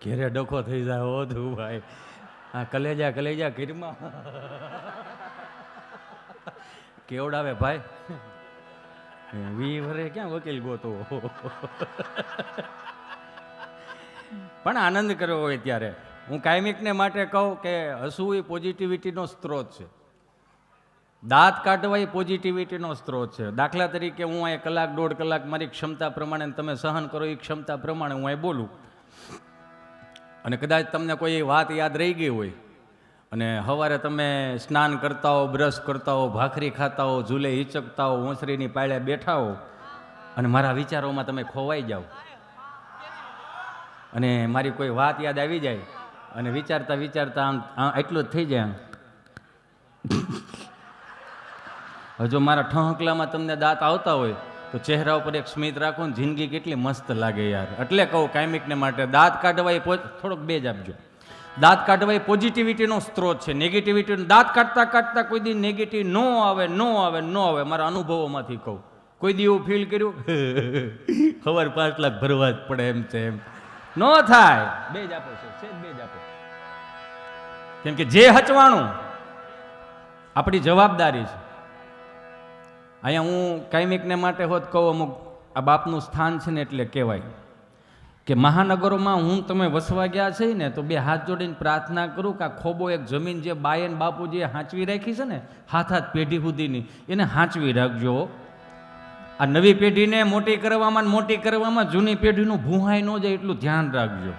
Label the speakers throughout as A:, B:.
A: ઘેરે ડખો થઈ જાય હો તું ભાઈ. હા કલેજા ઘીરમાં કેવડાવે ભાઈ. 20 વર્ષે ક્યાં વકીલ ગોતો. પણ આનંદ કરવો હોય ત્યારે હું કાયમિકને માટે કહું કે હસવું એ પોઝિટિવિટીનો સ્ત્રોત છે. દાંત કાઢવા એ પોઝિટિવિટીનો સ્ત્રોત છે. દાખલા તરીકે હું અહીં કલાક દોઢ કલાક મારી ક્ષમતા પ્રમાણે તમે સહન કરો એ ક્ષમતા પ્રમાણે હું અહીં બોલું અને કદાચ તમને કોઈ વાત યાદ રહી ગઈ હોય અને સવારે તમે સ્નાન કરતા હો, બ્રશ કરતા હો, ભાખરી ખાતા હો, ઝૂલે હિચકતા હો, ઓસરીની પાળે બેઠા હો અને મારા વિચારોમાં તમે ખોવાઈ જાઓ અને મારી કોઈ વાત યાદ આવી જાય અને વિચારતા વિચારતા આમ એટલું જ થઈ જાય. હજુ મારા ઠહકલામાં તમને દાંત આવતા હોય તો ચહેરા ઉપર એક સ્મિત રાખો ને જિંદગી કેટલી મસ્ત લાગે યાર. એટલે કહું કાયમિકને માટે દાંત કાઢવા એ થોડોક બેજ આપજો. દાંત કાઢવા એ પોઝિટિવિટીનો સ્ત્રોત છે. નેગેટિવિટી દાંત કાઢતા કાઢતા કોઈ દી નેગેટિવ નો આવે. મારા અનુભવોમાંથી કહું કોઈ દી એવું ફીલ કર્યું ખબર 5 લાખ ભરવા જ પડે એમ છે એમ ન થાય. બેજ આપો છે સેજ બેજ આપો. કેમ કે જે હચવાણું આપણી જવાબદારી છે. અહીંયા હું કાયમિકને માટે હોત કહું અમુક આ બાપનું સ્થાન છે ને એટલે કહેવાય કે મહાનગરોમાં હું તમે વસવા ગયા છે ને તો 2 હાથ જોડીને પ્રાર્થના કરું કે આ ખોબો એક જમીન જે બાયન બાપુજીએ હાંચવી રાખી છે ને હાથ પેઢી સુધીની એને હાંચવી રાખજો. આ નવી પેઢીને મોટી કરવામાં જૂની પેઢીનું ભૂહાઈ ન જાય એટલું ધ્યાન રાખજો.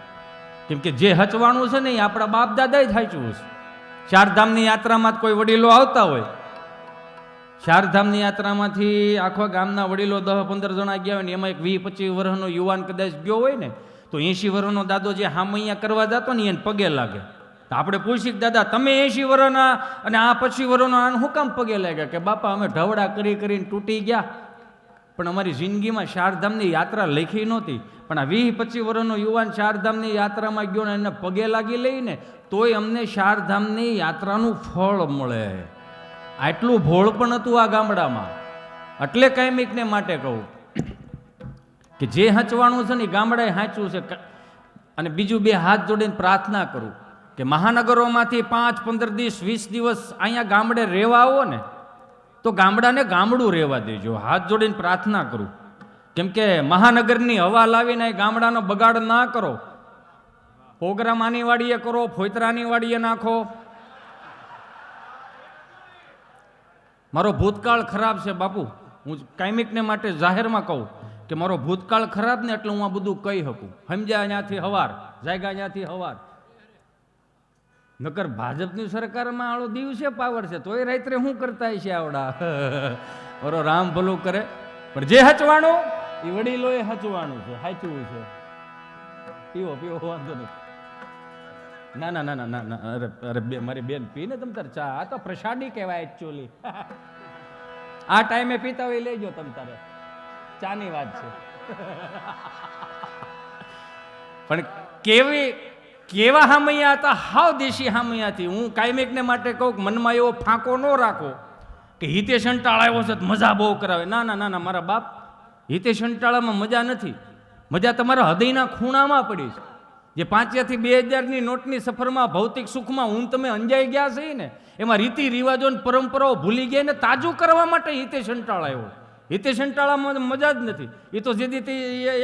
A: કેમ કે જે હચવાણું છે ને એ આપણા બાપ દાદા જ હાંચવું છે. ચારધામની યાત્રામાં કોઈ વડીલો આવતા હોય, ચારધામની યાત્રામાંથી આખા ગામના વડીલો 10-15 જણા ગયા હોય ને એમાં એક 20-25 વર્ષનો યુવાન કદાચ ગયો હોય ને તો 80 વર્ષનો દાદો જે હામૈયા કરવા જતો ને એને પગે લાગે. તો આપણે પૂછીએ દાદા તમે 80 વર્ષના અને આ 25 વર્ષનો આને શું કામ પગે લાગ્યા? કે બાપા અમે ઢવડા કરીને તૂટી ગયા પણ અમારી જિંદગીમાં ચારધામની યાત્રા લખી નહોતી. પણ આ 20-25 વર્ષનો યુવાન ચારધામની યાત્રામાં ગયો ને એને પગે લાગી લઈને તોય અમને ચારધામની યાત્રાનું ફળ મળે. આટલું ભોળ પણ હતું આ ગામડામાં. એટલે કાયમિકને માટે કહું કે જે હાંચવાનું છે ને ગામડાએ હાંચવું છે. અને બીજું 2 હાથ જોડીને પ્રાર્થના કરું કે મહાનગરોમાંથી 5-15 દિવસ 20 દિવસ અહીંયા ગામડે રહેવા આવો ને તો ગામડાને ગામડું રહેવા દેજો. હાથ જોડીને પ્રાર્થના કરું. કેમ કે મહાનગરની હવા લાવીને ગામડાનો બગાડ ના કરો. પ્રોગ્રામ આની વાડીએ કરો, ફોતરાની વાડીએ નાખો. મારો ભૂતકાળ ખરાબ છે બાપુ. હું કાયમિકને માટે જાહેરમાં કહું કે મારો ભૂતકાળ ખરાબ ને એટલે હું આ બધું કહી શકું. સમજ્યા? અહીંયાથી હવાર જાયગા, અહીંયાથી હવાર. નકર ભાજપની સરકારમાં આળો દિવસે પાવર છે તોય રાત્રે શું કરતા છે આવડા. મારો રામ ભલું કરે. પણ જે હચવાનું એ વડીલોએ હચવાનું છે, હાચવું છે. પીવો વાંધો નહીં. ના અરે મારી બેન પી ને તમ તારે ચા. આ તો પ્રસાદી કહેવાય એકચ્યુઅલી. આ ટાઈમે પીતા હોય લેજો તમ તારે. ચાની વાત છે. પણ કેવા હામૈયા હતા, હાવ દેશી હામૈયાથી. હું કાયમિકને માટે કહું મનમાં એવો ફાંકો ન રાખો કે હિતેશ અંટાળા આવ્યો છે મજા બહુ કરાવે. ના મારા બાપ, હિતેશ અંટાળામાં મજા નથી. મજા તમારા હૃદયના ખૂણામાં પડી છે. જે 5 થી 2000ની નોટની સફરમાં ભૌતિક સુખમાં હું તમે અંજાઈ ગયા છે ને એમાં રીતિ રિવાજો પરંપરાઓ ભૂલી ગયા ને તાજું કરવા માટે હિતેશ અંટાળા આવ્યો. હિતેશ અંટાળામાં મજા જ નથી. એ તો જેથી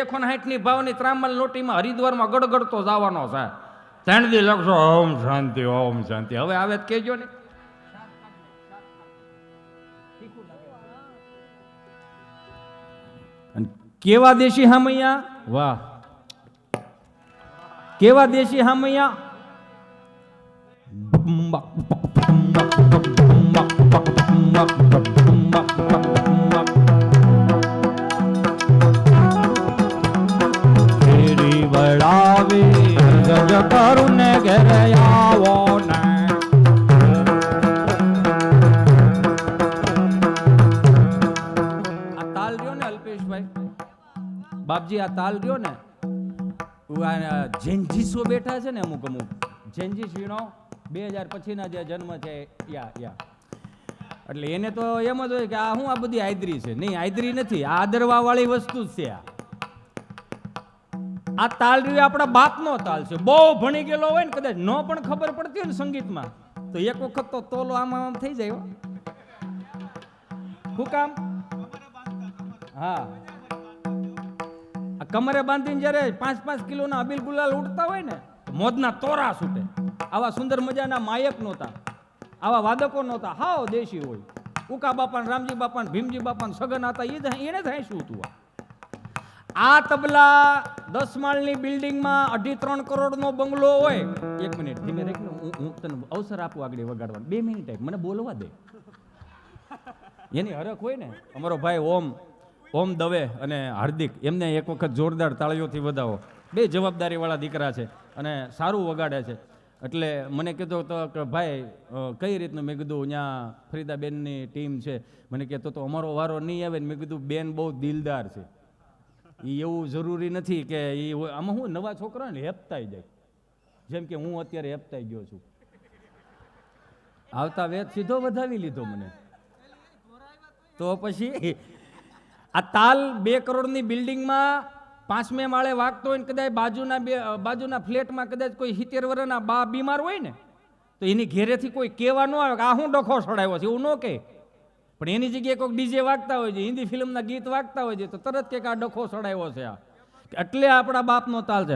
A: 59ની ભાવની ત્રામલ નોટીમાં હરિદ્વારમાં ગડગડતો જવાનો છે. 3 દી લખશો ઓમ શાંતિ ઓમ શાંતિ. હવે આવે જ કહેજો ને. કેવા દેશી હામૈયા, વાહ કેવા દેશી હામૈયા. ફેરી વળાવી ગજ કરું ને ઘરે આવો ને. આ તાલ રહ્યો ને અલ્પેશભાઈ, બાપજી આ તાલ રહ્યો ને જેનજીસો બેઠા છે ને અમુક જેનજીસ વીણો 2000 પછીના જે જન્મ છે યા એટલે એને તો એમ જ હોય કે આ હું આ બધી આદરી છે. નહીં, આદરી નથી, આ આદરવા વાળી વસ્તુ જ છે.
B: આ તાલ રહ્યો આપણા બાપનો તાલ છે. બહુ ભણી ગયેલો હોય ને કદાચ ન પણ ખબર પડતી હોય ને સંગીતમાં તો એક વખત તો તોલો આમ થઈ જાય હો. શું કામ? હા, આ કમરે બાંધીને જ્યારે 5-5 કિલોના અબીલ ગુલાલ ઉડતા હોય ને મોજના તોરા છૂટે. આવા સુંદર મજાના માયક નહોતા, આવા વાદકો નહોતા, હાવ દેશી હોય. ઉકા બાપા ને રામજી બાપા ને ભીમજી બાપા ને સગન હતા એને થાય શું હતું. આ તબલા 10 માળની બિલ્ડિંગમાં 2.5-3 કરોડનો બંગલો હોય. 1 મિનિટ ધીમે રાખી, હું તને અવસર આપું આગળ વગાડવાનો. 2 મિનિટ મને બોલવા દે. એની હરખ હોય ને. અમારો ભાઈ ઓમ દવે અને હાર્દિક, એમને એક વખત જોરદાર તાળીઓથી વધાવો. 2 જવાબદારીવાળા દીકરા છે અને સારું વગાડે છે. એટલે મને કીધું તો કે ભાઈ કઈ રીતનું? મેં કીધું અહીંયા ફરીદાબેનની ટીમ છે. મને કહેતો તો અમારો વારો નહીં આવે ને. મેં કીધું બેન બહુ દિલદાર છે. એ એવું જરૂરી નથી કે એ આમાં હું નવા છોકરા ને હેપતાઈ જાય, જેમ કે હું અત્યારે હેપતાઈ ગયો છું. આવતા વેત સીધો વધાવી લીધો મને. તો પછી આ તાલ 2 કરોડની બિલ્ડિંગમાં 5મે માળે વાગતો હોય ને કદાચ બાજુના ફ્લેટમાં કદાચ કોઈ 70 વર્ષના બા બીમાર હોય ને તો એની ઘેરેથી કોઈ કહેવા ન આવે કે આ હું ડખો સડાવ્યો છે, એવું ન કહે. પણ એની જગ્યાએ કોઈ ડીજે વાગતા હોય છે, હિન્દી ફિલ્મના ગીત વાગતા હોય છે તો તરત કે આ ડખો સડાવ્યો છે. આ એટલે આપણા બાપનો તાલ છે.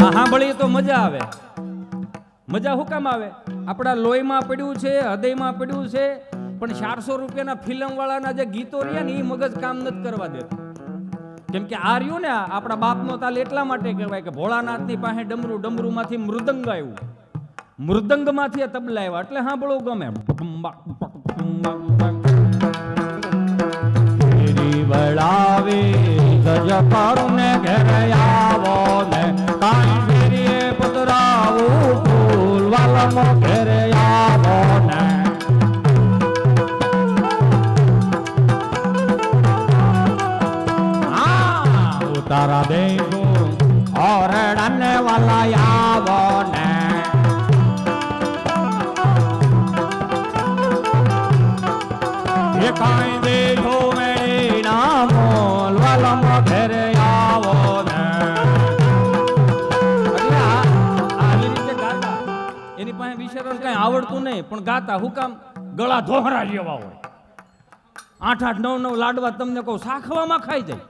B: આ સાંભળીએ તો મજા આવે. મજા શું કામ આવે? આપણા લોહીમાં પડ્યું છે, હૃદયમાં પડ્યું છે. પણ 400 રૂપિયાના ફિલ્મ વાળાના જે ગીતો રહ્યા ને એ મગજ કામ નથી કરવા દેતા. કેમ કે આ રહ્યું ને આપણા બાપનો તાલ એટલા માટે કહેવાય કે ભોળાનાથની પાસે ડમરુમાંથી મૃદંગ આવ્યું, મૃદંગમાંથી આ તબલા આવ્યા એટલે સાંભળવું ગમે. બળાવે ગજ કરુને ઘરે આવો ને કાઈ ફેરીએ પતરાવું ફૂલ વાલમો ઘરે આવો ને. તારા દેખો और डरने वाला आવો ને. ये काई देखो मेरी ना मोल वाला घरे आવો ને. એટલે આવી રીતે ગાતા. એની પાસે વિચારવાનું કઈ આવડતું નહીં પણ ગાતા. હું કામ? ગળા ધોહરા જેવા હોય. 8-8, 9-9 લાડવા તમને કહું શાખવામાં ખાઈ જાય.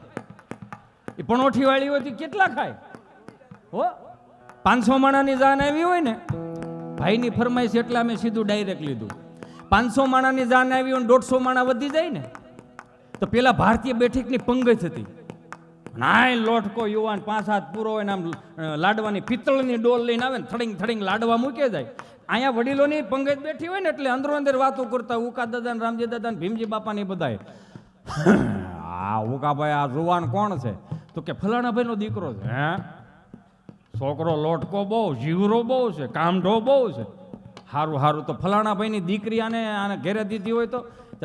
B: એ પણોઠી વાળી હોય કેટલા ખાય હો. 500 માણાની જાન આવી હોય ને, ભાઈની ફરમાઈશ એટલે અમે સીધું ડાયરેક્ટ લીધું. 500 માણાની જાન આવી હોય 150 માણા વધી જાય ને તો પેલા ભારતીય બેઠકની પંગત હતી. નાય લોટકો યુવાન 5 હાથ પૂરો હોય ને આમ લાડવાની પિત્તળની ડોલ લઈને આવે ને થડીંગ લાડવા મૂકે જાય. અહીંયા વડીલોની પંગત બેઠી હોય ને એટલે અંદરો અંદર વાતો કરતા ઉકા દાદા ને રામજી દાદા ને ભીમજી બાપા ને બધાય. આ ઉકાભાઈ આ જુવાન કોણ છે? તો કે ફલાણા ભાઈનો દીકરો છે. હે, છોકરો લોટકો બહુ, જીવરો બહુ છે, કામઢો બહુ છે. હારું તો ફલાણા ભાઈની દીકરી આને ઘેરે દીધી હોય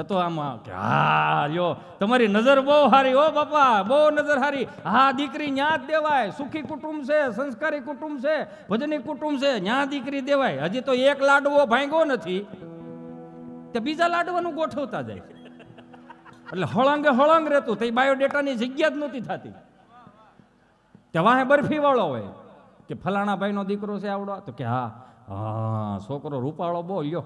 B: તો આમાં કે હા લ્યો તમારી નજર બહુ સારી હો બાપા, બહુ નજર સારી. હા દીકરી ન્યા જ દેવાય. સુખી કુટુંબ છે, સંસ્કારી કુટુંબ છે, ભજની કુટુંબ છે, ન્યા દીકરી દેવાય. હજી તો એક લાડવો ભાંગ્યો નથી તે બીજા લાડવાનું ગોઠવતા જાય. એટલે હળંગ રહેતું તો બાયોડેટાની જગ્યા જ નહોતી થતી. તે વાહે બરફી વાળો હોય કે ફલાણા ભાઈનો દીકરો છે આવડો તો કે હા છોકરો રૂપાળો બહુ લ્યો.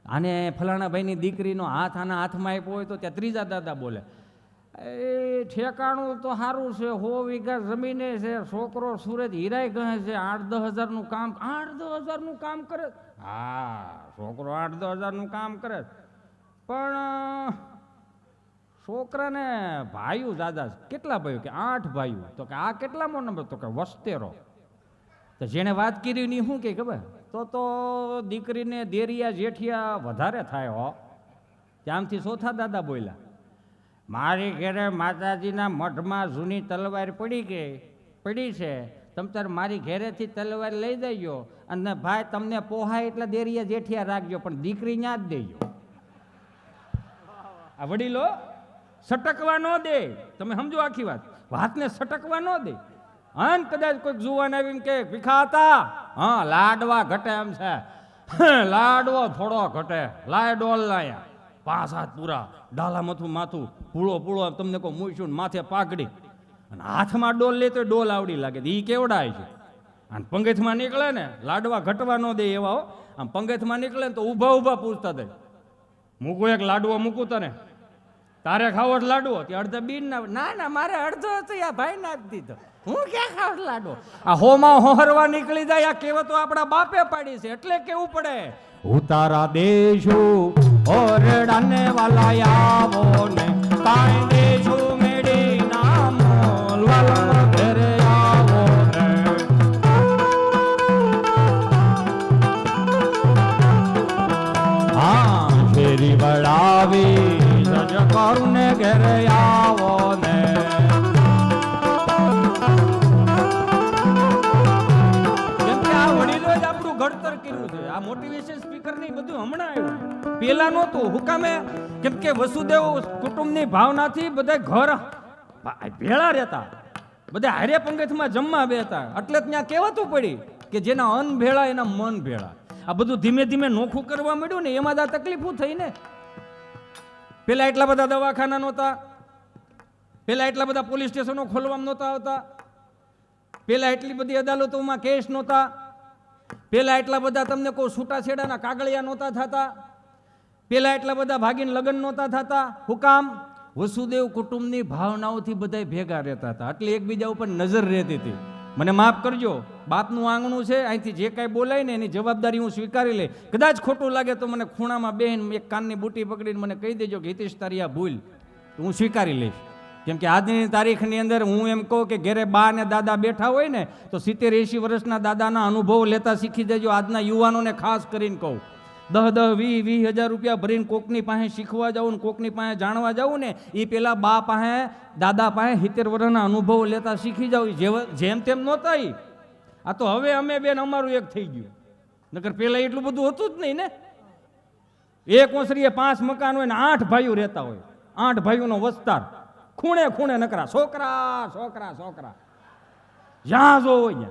B: આને ફલાણા ભાઈની દીકરીનો હાથ આના હાથમાં આપ્યો હોય તો ત્યાં ત્રીજા દાદા બોલે એ ઠેકાણું તો સારું છે, 100 વીઘા જમીને છે, છોકરો સુરત હીરાય ગહે છે, 8-10 હજારનું કામ 8-10 હજારનું કામ કરે. હા છોકરો 8-10 હજારનું કામ કરે પણ છોકરાને ભાઈઓ દાદા કેટલા ભાઈઓ? કે 8 ભાઈઓ. તો કે આ કેટલામો નંબર? તો કે વસ્તેરો. તો જેને વાત કરી ની શું કે ખબર? તો દીકરીને દેરિયા જેઠિયા વધારે થાય હો. ત્યાંથી ચોથા દાદા બોલ્યા મારી ઘરે માતાજીના મઠમાં જૂની તલવાર પડી છે, તમ તાર મારી ઘેરેથી તલવાર લઈ જઈજો અને ભાઈ તમને પોહાય એટલે દેરિયા જેઠિયા રાખજો પણ દીકરી ન્યા જ દેજો. આ વડીલો સટકવા ન દે. તમે સમજો આખી વાતને સટકવા ન દે. અન કદાચ કોઈક જુવાન આવીને કે ભીખા હતા, હા લાડવા ઘટે એમ છે, લાડવો થોડો ઘટે, લાય ડોલ લાયા. 5 હાથ પૂરા, ડાલા મથું માથું, પૂળો પૂળો તમને કહું મૂછું ને માથે પાઘડી, અને હાથમાં ડોલ લે તો ડોલ આવડી લાગે, એ કેવડાય છે. અને પંગેથમાં નીકળે ને લાડવા ઘટવા ન દે એવા હો, આમ પંગેથમાં નીકળે ને તો ઊભા ઊભા પૂછતા દે, મૂકું એક લાડવો મૂકું તને, તારે ખાવો જ લાડવો? તે અડધા બીન ના ના મારે અડધો હતો આ ભાઈ ના આપી દીધો, હું ક્યાં ખાવ લાડવો? આ હોમાં હોહરવા નીકળી જાય, આ કહેવતો આપણા બાપે પાડી છે, એટલે કેવું પડે ઉતારા દેશો ઓરડાને વાલા આવો ને કાઈ દેશો મેડી નામ વાલા ઘરે આવો ને. હા શેરી વડાવી સજ કરું ને ઘરે આવો ને. ઘડતર કર્યું છે આ મોટિવેશન સ્પીકર ની બધું હમણાં આવ્યું, પેલા નહોતું. હુકામે? કેમ કે વસુદેવ કુટુંબની ભાવનાથી બધા ઘર ભેળા રહેતા, બધા હારે પંગતમાં જમવા બેતા, એટલે ત્યાં કહેવાતું પડી કે જેના અન્ન ભેળા એના મન ભેળા. આ બધું ધીમે ધીમે નોખું કરવા માંડ્યું ને એમાં આ તકલીફો થઈ ને. પેલા એટલા બધા દવાખાના નહોતા, પેલા એટલા બધા પોલીસ સ્ટેશનો ખોલવામાં નહોતા આવતા, પેલા એટલી બધી અદાલતોમાં કેસ નહોતા, પેલા એટલા બધા તમને કહું છૂટાછેડાના કાગળિયા નહોતા થતા, પેલા એટલા બધા ભાગીને લગ્ન નહોતા થતા. હુકામ? વસુદેવ કુટુંબની ભાવનાઓથી બધા ભેગા રહેતા હતા, એટલે એકબીજા ઉપર નજર રહેતી હતી. મને માફ કરજો, બાપનું આંગણું છે, અહીંથી જે કાંઈ બોલાય ને એની જવાબદારી હું સ્વીકારી લે. કદાચ ખોટું લાગે તો મને ખૂણામાં બેન એક કાનની બુટી પકડીને મને કહી દેજો કે હિતેશ તારી આ ભૂલ, તો હું સ્વીકારી લઈશ. કેમ કે આજની તારીખની અંદર હું એમ કહું કે ઘરે બા ને દાદા બેઠા હોય ને તો 70-80 વર્ષના દાદાના અનુભવ લેતા શીખી દેજો. આજના યુવાનોને ખાસ કરીને કહું, 10-20 હજાર રૂપિયા ભરીને કોકની પાસે શીખવા જાઉં ને કોકની પાસે જાણવા જાઉં ને એ પેલા બા પાસે દાદા પાસે 70 વર્ષના અનુભવ લેતા શીખી જાવ. જેમ તેમ નહોતા ઈ. આ તો હવે અમે બેન અમારું એક થઈ ગયું, નકર પેલા એટલું બધું હતું જ નહીં ને. એક ઓસરીએ 5 મકાન હોય ને 8 ભાઈઓ રહેતા હોય, 8 ભાઈઓનો વસ્તાર, ખૂણે ખૂણે નકરા છોકરા છોકરા છોકરા, જ્યાં જો હોય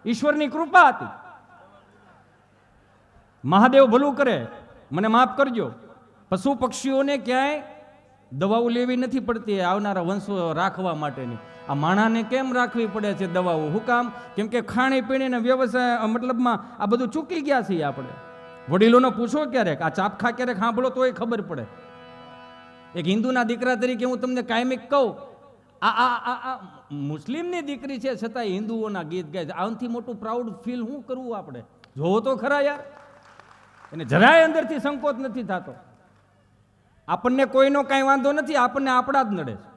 B: ઈશ્વરની કૃપા હતી. મહાદેવ ભલું કરે, મને માફ કરજો, પશુ પક્ષીઓને ક્યાંય દવાઓ લેવી નથી પડતી આવનારા વંશો રાખવા માટેની. આ માણાને કેમ રાખવી પડે છે દવાઓ? શું કામ? કેમ કે ખાણીપીણીને વ્યવસાય મતલબમાં આ બધું ચૂકી ગયા છીએ આપણે. વડીલોને પૂછો ક્યારેક, આ ચાપખા ક્યારેક સાંભળો તોય ખબર પડે. એક હિન્દુના દીકરા તરીકે હું તમને કાયમિક કહું, આ મુસ્લિમની દીકરી છે છતાં હિન્દુઓના ગીત ગાય છે. આનાથી મોટું પ્રાઉડ ફીલ શું કરવું આપણે? જોવો તો ખરા યાર, એને જરાય અંદરથી સંકોચ નથી થતો. આપણને કોઈનો કાંઈ વાંધો નથી, આપણને આપણા જ નડે છે.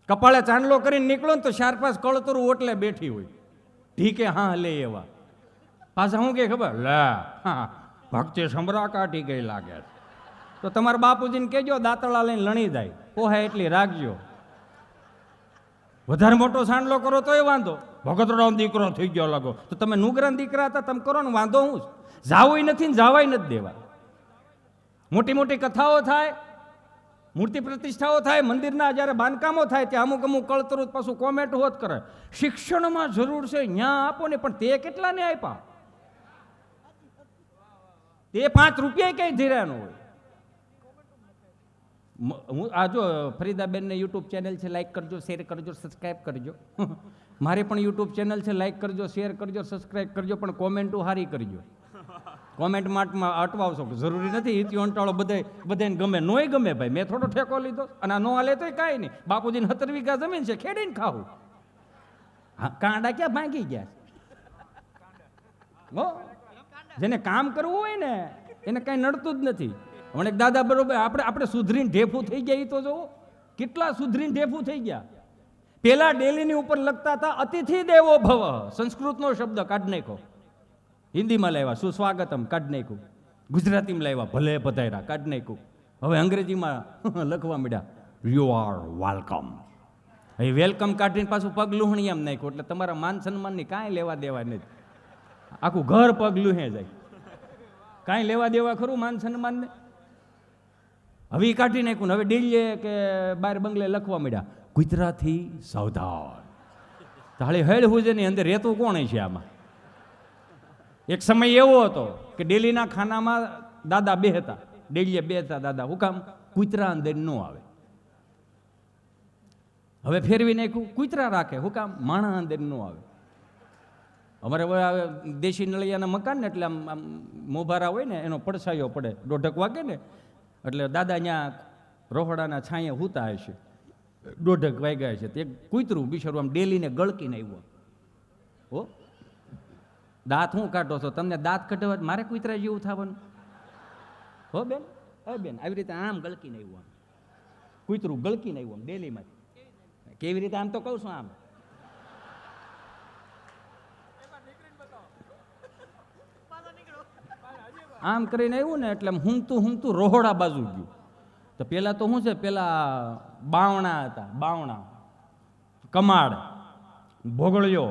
B: કપાળે ચાંદલો કરીને નીકળો ને તો 4-5 કળતરું ઓટલે બેઠી હોય, ઠીકે હા લે એવા. પાછા શું કે ખબર? લે હા ભક્તિ સમરા કાઢી ગઈ લાગે છે. તો તમારા બાપુજીને કહેજો દાંતળા લઈને લણી જાય, પોહે એટલી રાખજો. વધારે મોટો સાંડલો કરો તોય વાંધો, ભગતરાવ દીકરો થઈ ગયો લાગો, તો તમે નુગરાન દીકરા હતા તમે કરો ને, વાંધો હું જાવું નથી ને જાવાય નથી દેવા. મોટી મોટી કથાઓ થાય, મૂર્તિ પ્રતિષ્ઠાઓ થાય, મંદિરના જ્યારે બાંધકામો થાય ત્યાં અમુક કળતરું પાછું કોમેન્ટ હોત કરે. શિક્ષણમાં જરૂર છે ત્યાં આપો ને, પણ તે કેટલાને આપ્યા? તે 5 રૂપિયા કઈ ધીર્યા ન હોય. હું આ જો ફરીદાબેનને યુટ્યુબ ચેનલ છે, લાઈક કરજો, શેર કરજો, સબસ્ક્રાઈબ કરજો. મારે પણ યુટ્યુબ ચેનલ છે, લાઈક કરજો, શેર કરજો, સબસ્ક્રાઈબ કરજો, પણ કોમેન્ટો સારી કરજો. કોમેન્ટ માટમાં અટવાવશો, જરૂરી નથી હિત્યો અંટાળો બધાને ગમે, નોય ગમે ભાઈ. મેં થોડો ઠેકો લીધો અને આ નો હાલે તોય કાંઈ નહીં. બાપુજીને 70 વીઘા જમીન છે, ખેડીને ખાવું. હા કાંડા ક્યાં ભાંગી ગયા? હો, જેને કામ કરવું હોય ને એને કાંઈ નડતું જ નથી. હમણાં એક દાદા બરોબર આપણે સુધરીને ઢેફું થઈ ગયા, એ તો જોવો કેટલા સુધરીને ઢેફું થઈ ગયા. પેલા ડેલીની ઉપર લખતા હતા અતિથિ દેવો ભવ, સંસ્કૃતનો શબ્દ કાઢ નાખો, હિન્દીમાં લાવ્યા સુસ્વાગતમ કાઢ નાખ્યું, ગુજરાતીમાં લાવ્યા ભલે પધાર્યા કાઢ નાખ્યું, હવે અંગ્રેજીમાં લખવા માંડ્યા યુ આર વેલકમ. હવે વેલકમ કાઢીને પાછું પગ લુહણી એમ નાખ્યું, એટલે તમારા માન સન્માનની કાંઈ લેવા દેવા નથી. આખું ઘર પગ લુહે જાય, કાંઈ લેવા દેવા ખરું માન સન્માનને? હવે કાઢી નાખ્યું ને હવે દિલ્હી કે બાર બંગલે લખવા માંડ્યા ગુજરાતી સાવધાન. તાળી હેડ હુજેની અંદર રહેતું કોણ છે આમાં? એક સમય એવો હતો કે ડેલીના ખાનામાં દાદા બેહતા, ડેલીએ બેસતા દાદા હું કામ કૂતરા અંદર ન આવે. હવે ફેરવી નાખ્યું કૂતરા રાખે હું કામ માણા અંદર ન આવે. અમારે હવે દેશી નળિયાના મકાન ને એટલે આમ મોભારા હોય ને એનો પડછાયો પડે, દોઢક વાગે ને એટલે દાદા ત્યાં રોહડાના છાંયે હુતા હશે, દોઢક વાગ્યા છે. તે કૂતરું બિચારું આમ ડેલીને ગળકીને આવ્યું. હો દાંત હું કાઢો છો? તમને દાંત કઢાવવા મારે કૂતરા જેવું થવાનું? હો બેન, હે બેન, આવી રીતે આમ ગળકીને આવ્યું, આમ કૂતરું ગળકીને આવ્યું આમ ડેલીમાં. કેવી રીતે? આમ તો કહું છું, આમ આમ કરીને આવ્યું ને એટલે હુંતું રોહડા બાજુ ગયું. તો પેલા તો શું છે, પેલા બાવણા હતા, બાવણા, કમાડ, ભોગળ્યો,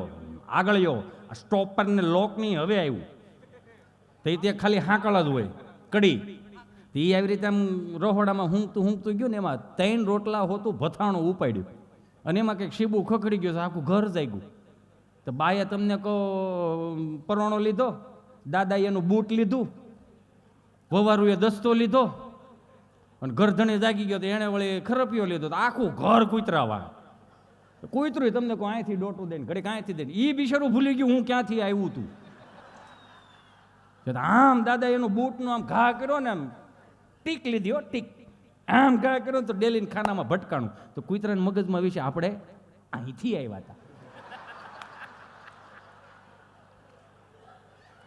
B: આગળ્યો, સ્ટોપર ને લોક નહીં હવે આવ્યું. તો તે ખાલી હાંકળ જ હોય, કડી. તો એ આવી રીતે આમ રોહડામાં હુંકતું ગયું ને એમાં 3 રોટલા હોતું ભથાણું ઉપાડ્યું અને એમાં કંઈક શીબું ખખડી ગયું, આખું ઘર જાગ્યું. તો બાએ તમને કહો પરોણો લીધો, દાદાએ એનું બૂટ લીધું, વવારુએ દસ્તો લીધો અને ગરધણે જાગી ગયો તો એણે વળી ખરપિયો લીધો. તો આખું ઘર કૂતરાવા. કૂતરું તમને કહો અહીંથી ડોટું દઈને ઘડીક અહીંથી દઈને એ બિચારું ભૂલી ગયું હું ક્યાંથી આવ્યું હતું. આમ દાદા એનું બૂટનું આમ ઘા કર્યો ને આમ ટીક લીધી, હો ટીક, આમ ઘા કર્યો તો ડેલીને ખાનામાં ભટકાણું. તો કૂતરાના મગજમાં વિશે આપણે અહીંથી આવ્યા હતા,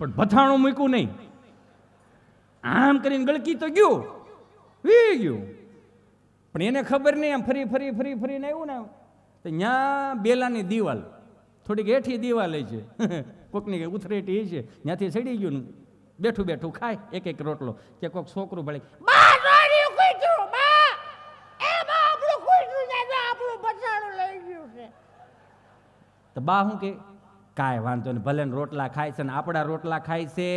B: પણ ભથાણું મૂક્યું નહીં. આમ કરીને ગળકી તો ગયું, ગયું, પણ એને ખબર નહીં. આમ ફરીને આવ્યું ને તો ત્યાં બેલાની દિવાલ, થોડીક હેઠી દિવાલ છે, કોકની ઉથરેટી છે, ત્યાંથી ચડી ગયું ને બેઠું ખાય એક રોટલો. કે કોઈક છોકરું ભલે તો બા શું કે કાંઈ વાંધો નહીં, ભલે રોટલા ખાય છે ને આપણા રોટલા ખાય છે,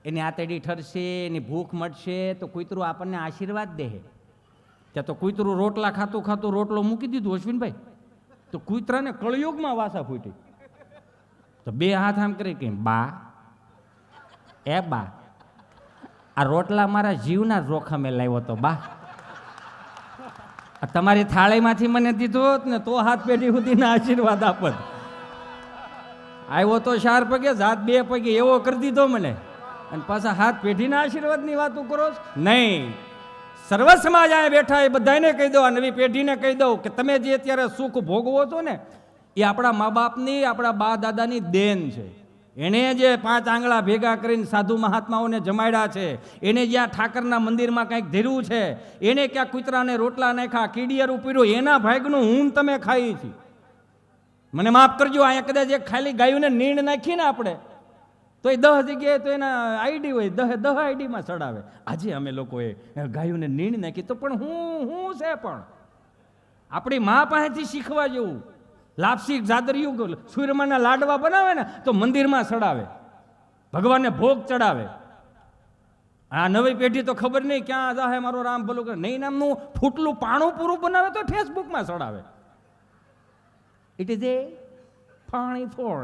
B: એની આતડી ઠરશે, એની ભૂખ મટશે તો કૂતરું આપણને આશીર્વાદ દે. ત્યાં તો કૂતરું રોટલા ખાતું રોટલો મૂકી દીધું અશ્વિનભાઈ. તો કૂતરાને કળયુગમાં વાસા ફૂટી. તો 2 હાથ આમ કરી કે બા, એ બા, આ રોટલા મારા જીવના જોખમે લાવ્યો તો બા, તમારી થાળીમાંથી મને દીધો હોત ને તો હાથ પેઢી સુધીના આશીર્વાદ આપત. આવ્યો તો 4 પગે, હાથ 2 પગે એવો કરી દીધો મને, અને પાછા હાથ પેઢીના આશીર્વાદની વાતો કરો નહીં. સર્વ સમાજ અહીંયા બેઠા એ બધાને કહી દો, આ નવી પેઢીને કહી દો કે તમે જે અત્યારે સુખ ભોગવો છો ને એ આપણા મા બાપની, આપણા બા દાદાની દેન છે. એણે જે 5 આંગળા ભેગા કરીને સાધુ મહાત્માઓને જમાડ્યા છે, એને જ્યાં ઠાકરના મંદિરમાં કંઈક ધીર્યું છે, એને ક્યાં કૂતરાને રોટલા નાખ્યા, કીડિયારું પીડ્યું, એના ભાગનું હું તમે ખાઈ છીએ. મને માફ કરજો, અહીંયા કદાચ એક ખાલી ગાયોને નીણ નાખીને આપણે તો એ 10 જગ્યાએ તો એના આઈડી હોય, 10 આઈડીમાં ચડાવે. આજે અમે લોકોએ ગાયોને નીણ નાખી તો પણ હું છે, પણ આપણી મા પાસેથી શીખવા જેવું. લાપસી જાદરિયું સૂર્યમાના લાડવા બનાવે ને તો મંદિરમાં ચડાવે, ભગવાનને ભોગ ચડાવે. આ નવી પેઢી તો ખબર નહીં ક્યાં જાહે મારો રામ ભલું કરે, નહીં નામનું ફૂટલું પાણું પૂરું બનાવે તો ફેસબુકમાં ચડાવે. ઇટ ઇઝ એ પાણી ફોર